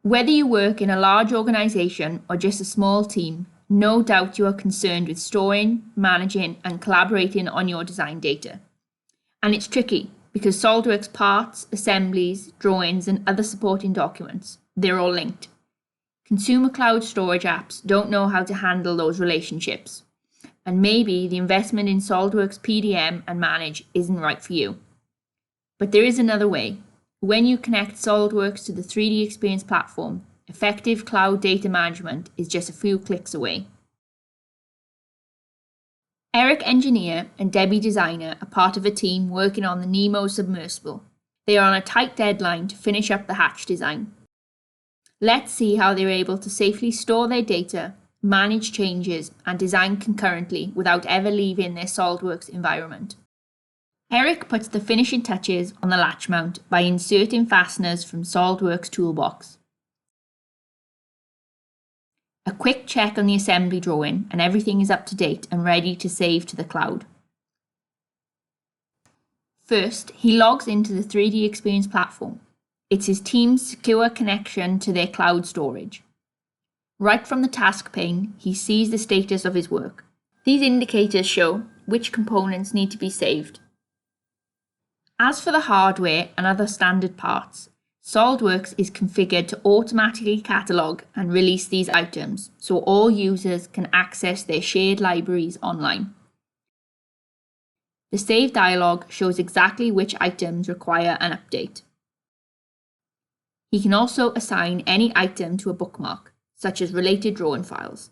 Whether you work in a large organisation or just a small team, no doubt you are concerned with storing, managing and collaborating on your design data. And it's tricky because SOLIDWORKS parts, assemblies, drawings and other supporting documents, they're all linked. Consumer cloud storage apps don't know how to handle those relationships. And maybe the investment in SOLIDWORKS PDM and Manage isn't right for you. But there is another way. When you connect SOLIDWORKS to the 3DEXPERIENCE platform, effective cloud data management is just a few clicks away. Eric, engineer, and Debbie, designer, are part of a team working on the Nemo submersible. They are on a tight deadline to finish up the hatch design. Let's see how they're able to safely store their data, manage changes, and design concurrently without ever leaving their SOLIDWORKS environment. Eric puts the finishing touches on the latch mount by inserting fasteners from SOLIDWORKS Toolbox. A quick check on the assembly drawing and everything is up to date and ready to save to the cloud. First, he logs into the 3DEXPERIENCE platform. It's his team's secure connection to their cloud storage. Right from the task pane, he sees the status of his work. These indicators show which components need to be saved. As for the hardware and other standard parts, SOLIDWORKS is configured to automatically catalogue and release these items so all users can access their shared libraries online. The Save dialog shows exactly which items require an update. He can also assign any item to a bookmark, such as related drawing files.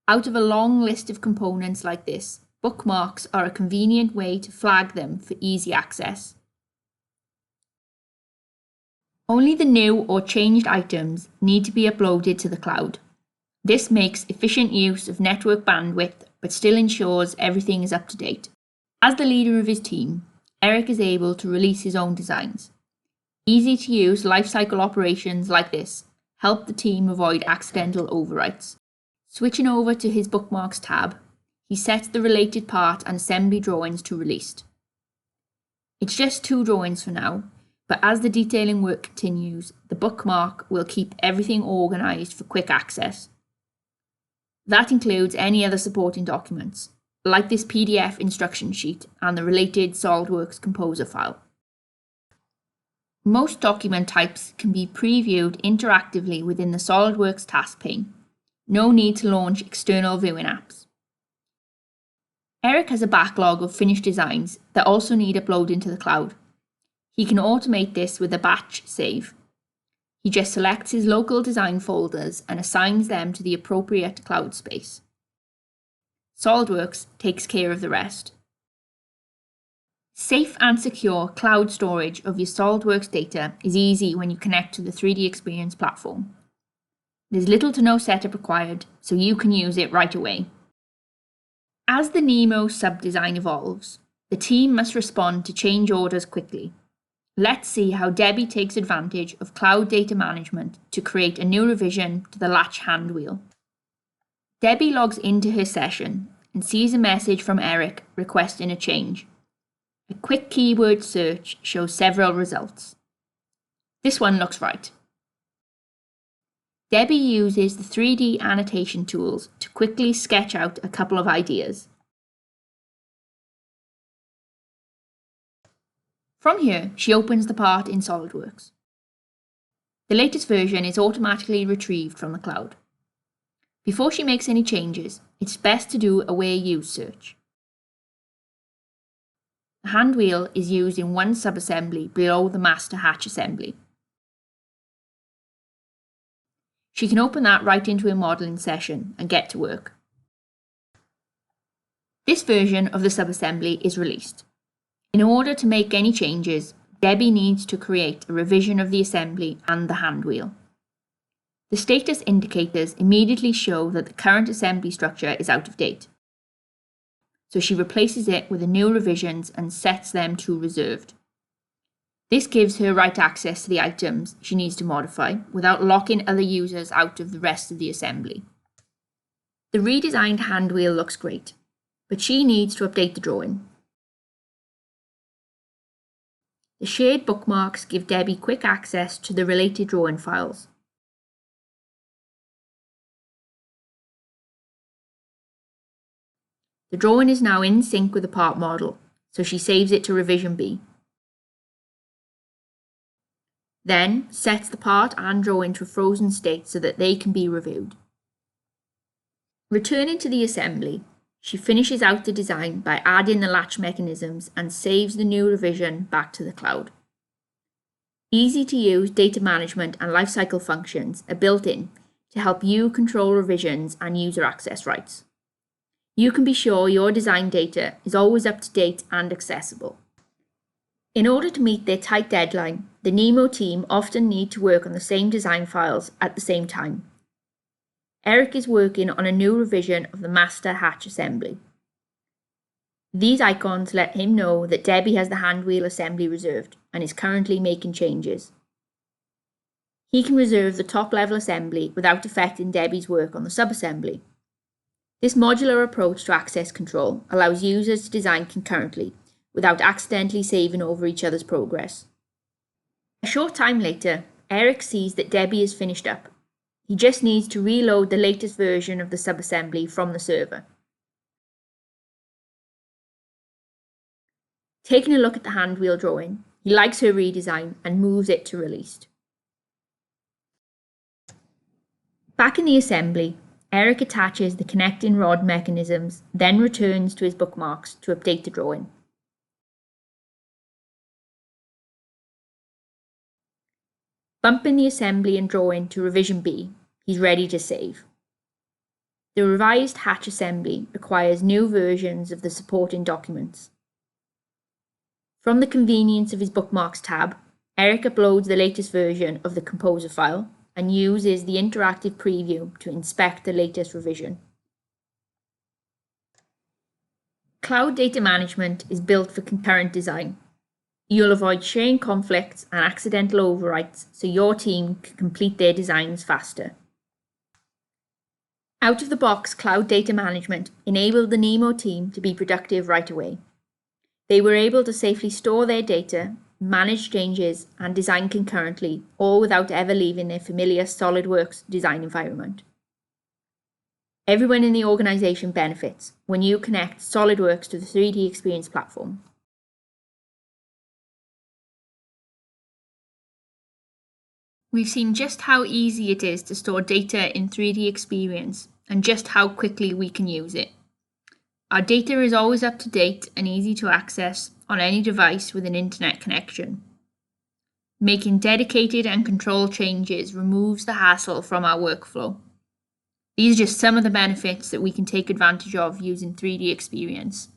Out of a long list of components like this, bookmarks are a convenient way to flag them for easy access. Only the new or changed items need to be uploaded to the cloud. This makes efficient use of network bandwidth, but still ensures everything is up to date. As the leader of his team, Eric is able to release his own designs. Easy to use lifecycle operations like this help the team avoid accidental overwrites. Switching over to his Bookmarks tab, he sets the related part and assembly drawings to released. It's just 2 drawings for now, but as the detailing work continues, the bookmark will keep everything organised for quick access. That includes any other supporting documents, like this PDF instruction sheet and the related SOLIDWORKS composer file. Most document types can be previewed interactively within the SOLIDWORKS task pane. No need to launch external viewing apps. Eric has a backlog of finished designs that also need uploading to the cloud. He can automate this with a batch save. He just selects his local design folders and assigns them to the appropriate cloud space. SOLIDWORKS takes care of the rest. Safe and secure cloud storage of your SOLIDWORKS data is easy when you connect to the 3DEXPERIENCE platform. There's little to no setup required, so you can use it right away. As the Nemo sub-design evolves, the team must respond to change orders quickly. Let's see how Debbie takes advantage of cloud data management to create a new revision to the latch hand wheel. Debbie logs into her session and sees a message from Eric requesting a change. A quick keyword search shows several results. This one looks right. Debbie uses the 3D annotation tools to quickly sketch out a couple of ideas. From here, she opens the part in SOLIDWORKS. The latest version is automatically retrieved from the cloud. Before she makes any changes, it's best to do a where used search. The hand wheel is used in one subassembly below the master hatch assembly. She can open that right into her modelling session and get to work. This version of the subassembly is released. In order to make any changes, Debbie needs to create a revision of the assembly and the hand wheel. The status indicators immediately show that the current assembly structure is out of date. So she replaces it with the new revisions and sets them to reserved. This gives her right access to the items she needs to modify without locking other users out of the rest of the assembly. The redesigned hand wheel looks great, but she needs to update the drawing. The shared bookmarks give Debbie quick access to the related drawing files. The drawing is now in sync with the part model, so she saves it to revision B. Then sets the part and drawing to a frozen state so that they can be reviewed. Returning to the assembly, she finishes out the design by adding the latch mechanisms and saves the new revision back to the cloud. Easy to use data management and lifecycle functions are built in to help you control revisions and user access rights. You can be sure your design data is always up to date and accessible. In order to meet their tight deadline, the Nemo team often need to work on the same design files at the same time. Eric is working on a new revision of the master hatch assembly. These icons let him know that Debbie has the handwheel assembly reserved and is currently making changes. He can reserve the top level assembly without affecting Debbie's work on the subassembly. This modular approach to access control allows users to design concurrently without accidentally saving over each other's progress. A short time later, Eric sees that Debbie is finished up. He just needs to reload the latest version of the subassembly from the server. Taking a look at the handwheel drawing, he likes her redesign and moves it to released. Back in the assembly, Eric attaches the connecting rod mechanisms, then returns to his bookmarks to update the drawing. Bumping the assembly and drawing to revision B, he's ready to save. The revised hatch assembly requires new versions of the supporting documents. From the convenience of his Bookmarks tab, Eric uploads the latest version of the Composer file and uses the interactive preview to inspect the latest revision. Cloud data management is built for concurrent design. You'll avoid sharing conflicts and accidental overwrites so your team can complete their designs faster. Out of the box cloud data management enabled the Nemo team to be productive right away. They were able to safely store their data, manage changes, and design concurrently, all without ever leaving their familiar SolidWorks design environment. Everyone in the organization benefits when you connect SolidWorks to the 3DEXPERIENCE platform. We've seen just how easy it is to store data in 3DEXPERIENCE and just how quickly we can use it. Our data is always up to date and easy to access on any device with an internet connection. Making dedicated and controlled changes removes the hassle from our workflow. These are just some of the benefits that we can take advantage of using 3DEXPERIENCE.